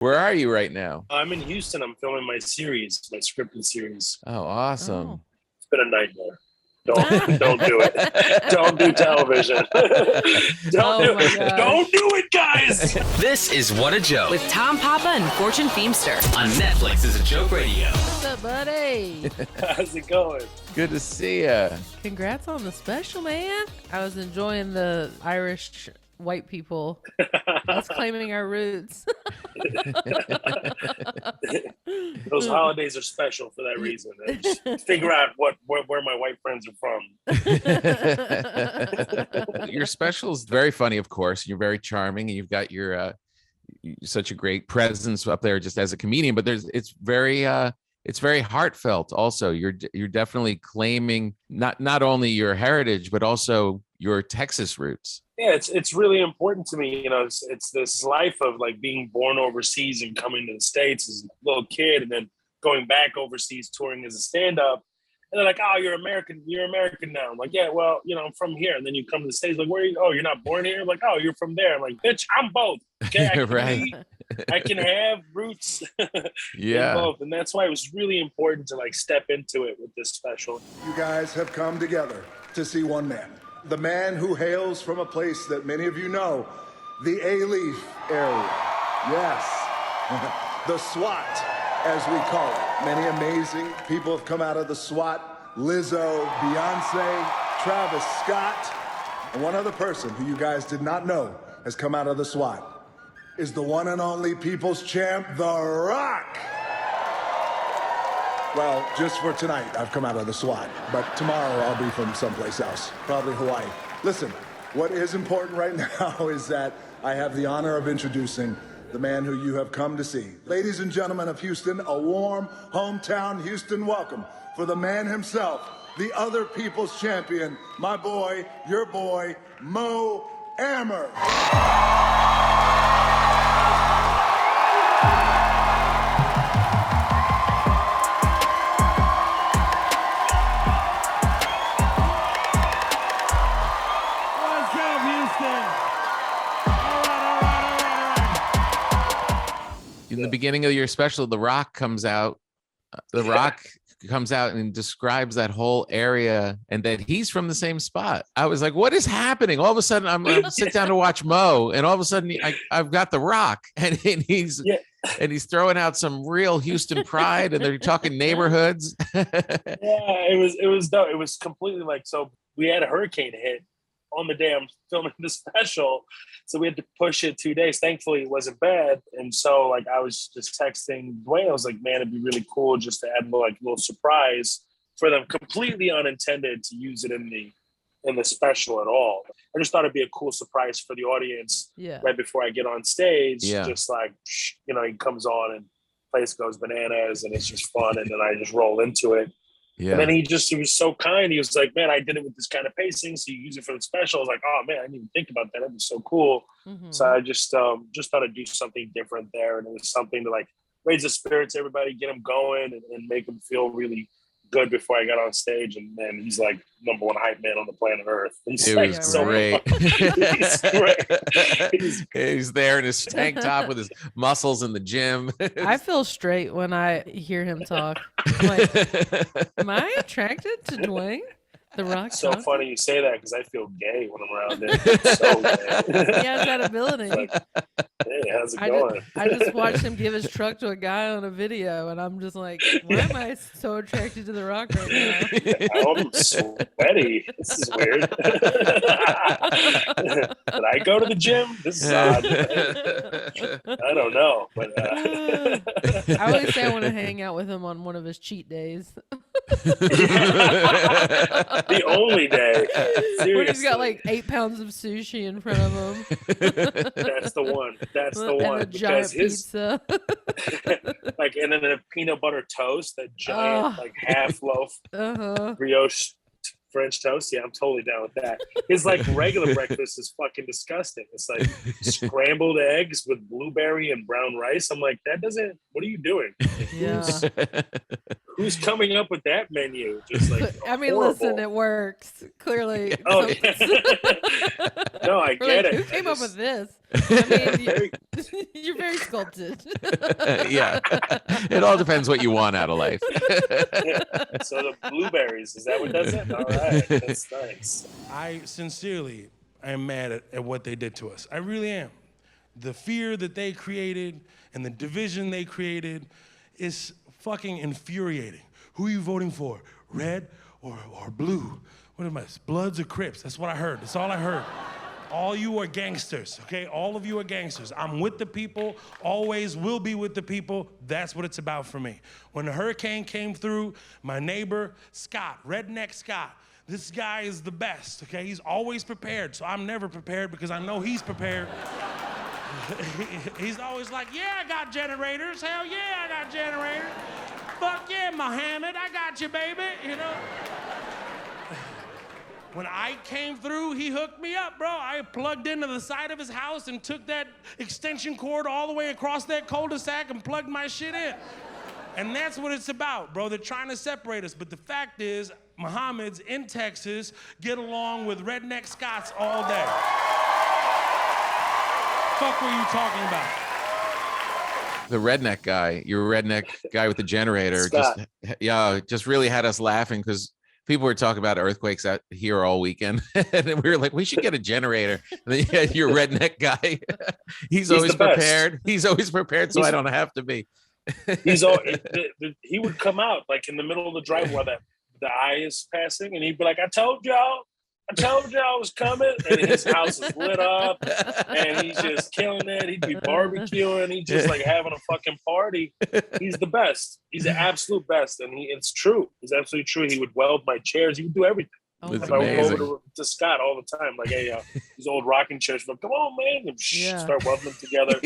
Where are you right now? I'm in Houston. I'm filming my series, my scripted series. Oh, awesome. Oh. It's been a nightmare. Don't do it. Don't do television. Don't do it, guys. This is What a Joke with Tom Papa and Fortune Feimster on Netflix is a Joke Radio. What's up, buddy? How's it going? Good to see you. Congrats on the special, man. I was enjoying the Irish white people. Us claiming our roots. Those holidays are special for that reason. I just figure out where my white friends are from. Your special is very funny, of course. You're very charming, and you've got your such a great presence up there just as a comedian. But it's very heartfelt. Also, you're definitely claiming not only your heritage but also your Texas roots. Yeah, it's really important to me. You know, it's this life of like being born overseas and coming to the States as a little kid, and then going back overseas touring as a stand-up. And they're like, "Oh, you're American. You're American now." I'm like, "Yeah, well, you know, I'm from here." And then you come to the States, like, "Where are you? Oh, you're not born here." I'm like, "Oh, you're from there." I'm like, "Bitch, I'm both." Okay, I can have roots. Yeah, in both, and that's why it was really important to like step into it with this special. You guys have come together to see one man. The man who hails from a place that many of you know, the Alief area. Yes, the SWAT, as we call it. Many amazing people have come out of the SWAT. Lizzo, Beyonce, Travis Scott. And one other person who you guys did not know has come out of the SWAT is the one and only people's champ, The Rock. Well, just for tonight, I've come out of the SWAT, but tomorrow I'll be from someplace else, probably Hawaii. Listen, what is important right now is that I have the honor of introducing the man who you have come to see. Ladies and gentlemen of Houston, a warm hometown Houston welcome for the man himself, the other people's champion, my boy, your boy, Mo Amer. In the beginning of your special, The Rock comes out. The Rock comes out and describes that whole area and that he's from the same spot. I was like, what is happening? All of a sudden, I'm sit down to watch Mo, and all of a sudden, I've got The Rock, and he's throwing out some real Houston pride, and they're talking neighborhoods. Yeah, it was dope. It was completely like, so we had a hurricane hit on the day I'm filming the special. So we had to push it 2 days. Thankfully, it wasn't bad. And so like I was just texting Dwayne. I was like, man, it'd be really cool just to add like a little surprise for them, completely unintended to use it in the special at all. I just thought it'd be a cool surprise for the audience right before I get on stage. Yeah. Just like, you know, he comes on and place goes bananas and it's just fun. And then I just roll into it. Yeah. And then he was so kind. He was like, man, I did it with this kind of pacing. So you use it for the special. I was like, oh man, I didn't even think about that. That'd be so cool. Mm-hmm. So I just thought I'd do something different there. And it was something to like raise the spirits, everybody, get them going and make them feel really good before I got on stage. And then he's like number one hype man on the planet Earth. He's great. He's great. He's there in his tank top with his muscles in the gym. I feel straight when I hear him talk. I'm like, am I attracted to Dwayne The Rock? It's so funny you say that because I feel gay when I'm around him. So gay. He has that ability. Like, hey, how's it going? I just watched him give his truck to a guy on a video, and I'm just like, why am I so attracted to The Rock right now? I'm sweaty. This is weird. Did I go to the gym? This is odd. I don't know. But I always say I want to hang out with him on one of his cheat days. The only day. Seriously. When he's got like 8 pounds of sushi in front of him. That's the one. That's the and one. a giant pizza. Like, and then a peanut butter toast, that giant, like half loaf brioche French toast. Yeah, I'm totally down with that. His like regular breakfast is fucking disgusting. It's like scrambled eggs with blueberry and brown rice. I'm like, that doesn't, what are you doing? Yeah. Who's coming up with that menu? Just like I mean, horrible. listen, it works clearly. Oh, So- No, I We're get like, it. Who came I up with just- this? I mean, Very- you're very sculpted. Yeah. It all depends what you want out of life. So the blueberries, is that what does it? All right, that's nice. I sincerely am mad at what they did to us. I really am. The fear that they created and the division they created is fucking infuriating. Who are you voting for? Red or blue? What am I? Bloods or Crips? That's what I heard. That's all I heard. All you are gangsters, okay? All of you are gangsters. I'm with the people, always will be with the people. That's what it's about for me. When the hurricane came through, my neighbor, Scott, Redneck Scott, this guy is the best, okay? He's always prepared, so I'm never prepared because I know he's prepared. He's always like, yeah, I got generators. Hell yeah, I got generators. Fuck yeah, Muhammad, I got you, baby, you know? When Ike came through, he hooked me up, bro. I plugged into the side of his house and took that extension cord all the way across that cul-de-sac and plugged my shit in. And that's what it's about, bro. They're trying to separate us. But the fact is, Mohammeds in Texas get along with redneck Scots all day. Fuck were you talking about? The redneck guy, your redneck guy with the generator, Scott. just really had us laughing because people were talking about earthquakes out here all weekend, and then we were like, we should get a generator. And then you had your redneck guy. He's always the best. prepared. He's always prepared, so I don't have to be. He's all he would come out like in the middle of the driveway while the eye is passing, and he'd be like, I told y'all I was coming. And his house is lit up, and he's just killing it. He'd be barbecuing. He's just like having a fucking party. He's the best. He's the absolute best, and it's true. It's absolutely true. He would weld my chairs. He would do everything. Oh It's If my I would amazing. go over to Scott all the time, like, hey, these old rocking chairs, like, come on, man, and Yeah. start welding them together.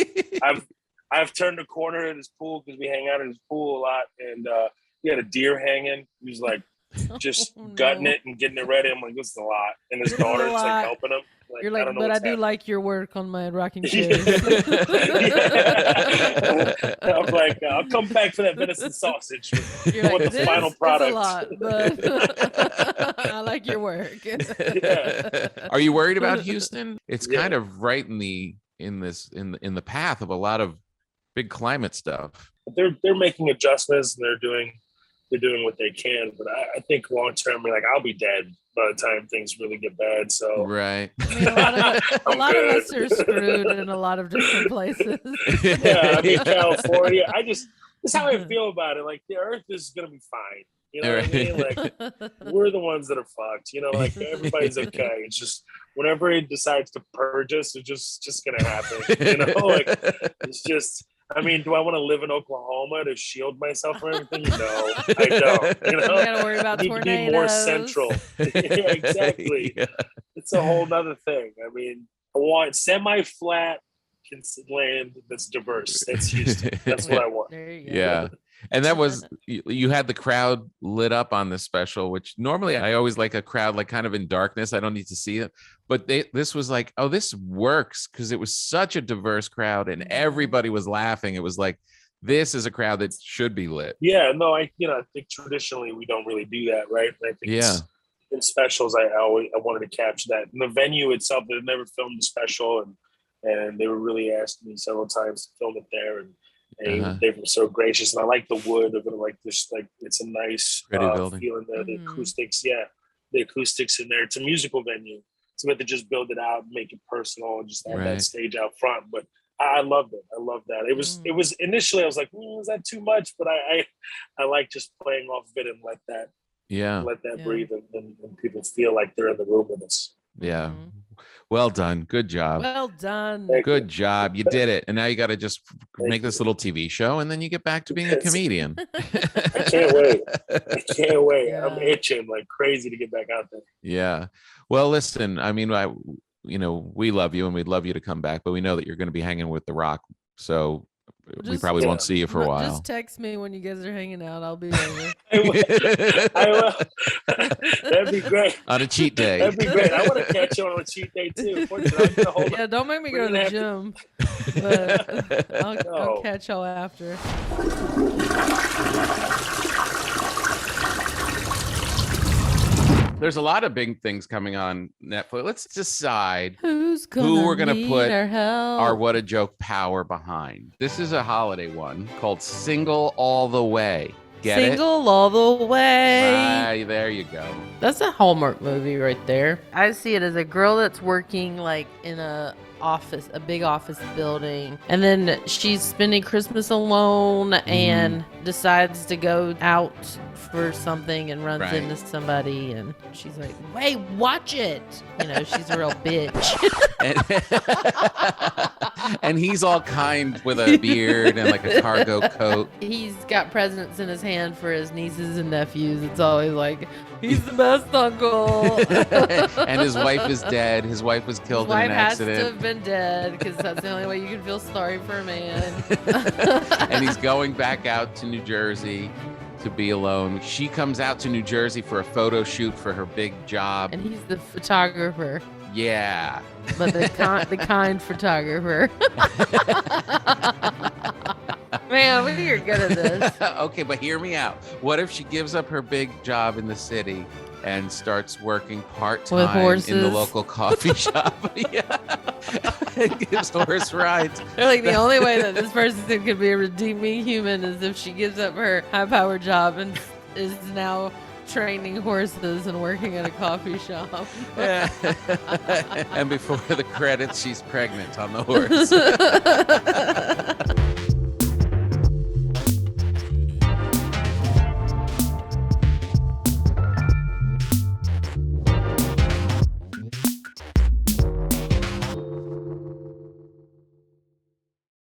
I've turned a corner in his pool because we hang out in his pool a lot, and he had a deer hanging. He was like just Oh, no. gutting it and getting it ready. I'm like, this is a lot. And his This is a daughter's lot. like helping him. Like, You're I like, don't know but I what's do happening. like your work on my rocking Yeah. chairs. I'm like, I'll come back for that venison sausage. You're I want like, the this final is product. a lot, but I like your work. Yeah. Are you worried about Houston? It's Yeah. kind of right in the path of a lot of big climate stuff. They're making adjustments and they're doing what they can. But I think long term, like, I'll be dead by the time things really get bad. So Right. I mean, a I'm lot of good. us are screwed in a lot of different places. yeah, I mean, California. This is how I feel about it. Like, the Earth is gonna be fine. You know what I mean? Like, we're the ones that are fucked. You know, like, everybody's okay. It's just whenever it decides to purge us, it's just gonna happen. You know, like, it's just. I mean, do I want to live in Oklahoma to shield myself from everything? No, I don't. You know, You gotta worry about I need to tornadoes. be more central. Yeah, exactly. Yeah. It's a whole nother thing. I mean, I want semi-flat land that's diverse. That's Houston. That's what I want. There you go. Yeah. And that was you had the crowd lit up on this special, which normally I always like a crowd like kind of in darkness. I don't need to see it. But this was like, oh, this works because it was such a diverse crowd and everybody was laughing. It was like, this is a crowd that should be lit. Yeah, no, I think traditionally we don't really do that, right? And I think Yeah. in specials, I wanted to capture that. And the venue itself, they've never filmed a special, and they were really asking me several times to film it there, and they were so gracious. And I like the wood of it, like this, like it's a nice Pretty building. feeling there. The Mhm. acoustics, the acoustics in there. It's a musical venue, so we had to just build it out, make it personal, and just have Right. that stage out front. But I loved it. I love that. It was initially I was like, is that too much? But I like just playing off of it and let that Yeah. Yeah. breathe and people feel like they're in the room with us. Yeah. Mhm. Well done. Good job. Well done. Thank Good job. You did it. And now you got to just Thank make this you. little TV show and then you get back to being a Yes. comedian. I can't wait. I can't wait. Yeah. I'm itching like crazy to get back out there. Yeah. Well, listen, I mean, we love you and we'd love you to come back, but we know that you're going to be hanging with The Rock. So we Just- probably won't Yeah. see you for a while. Just text me when you guys are hanging out. I'll be over. I will. That'd be great. On a cheat day. That'd be great. I want to catch you on a cheat day too. Unfortunately, I'm gonna hold Yeah, don't make me We're go to the gonna gym. But I'll No. catch y'all after. There's a lot of big things coming on Netflix. Let's decide Who's gonna who we're gonna need put our help? our What a Joke power behind. This is a holiday one called Single All the Way. Get Single all the it? way. Ah, there you go. That's a Hallmark movie right there. I see it as a girl that's working like in a big office building, and then she's spending Christmas alone and decides to go out for something and runs Right. into somebody, and she's like, "Wait, watch it!" You know, she's a real bitch. And he's all kind with a beard and like a cargo coat. He's got presents in his hand for his nieces and nephews. It's always like, he's the best uncle. And his wife is dead. His wife was killed His in wife an has to accident. have been dead because that's the only way you can feel sorry for a man. And he's going back out to New Jersey to be alone. She comes out to New Jersey for a photo shoot for her big job. And he's the photographer, Yeah. but the kind photographer. Man, you're good at this. Okay, but hear me out. What if she gives up her big job in the city and starts working part-time in the horses? local coffee shop? Yeah. And gives horse rides. They're like, the only way that this person could be a redeeming human is if she gives up her high-powered job and is now training horses and working at a coffee shop. Yeah. And before the credits, she's pregnant on the horse.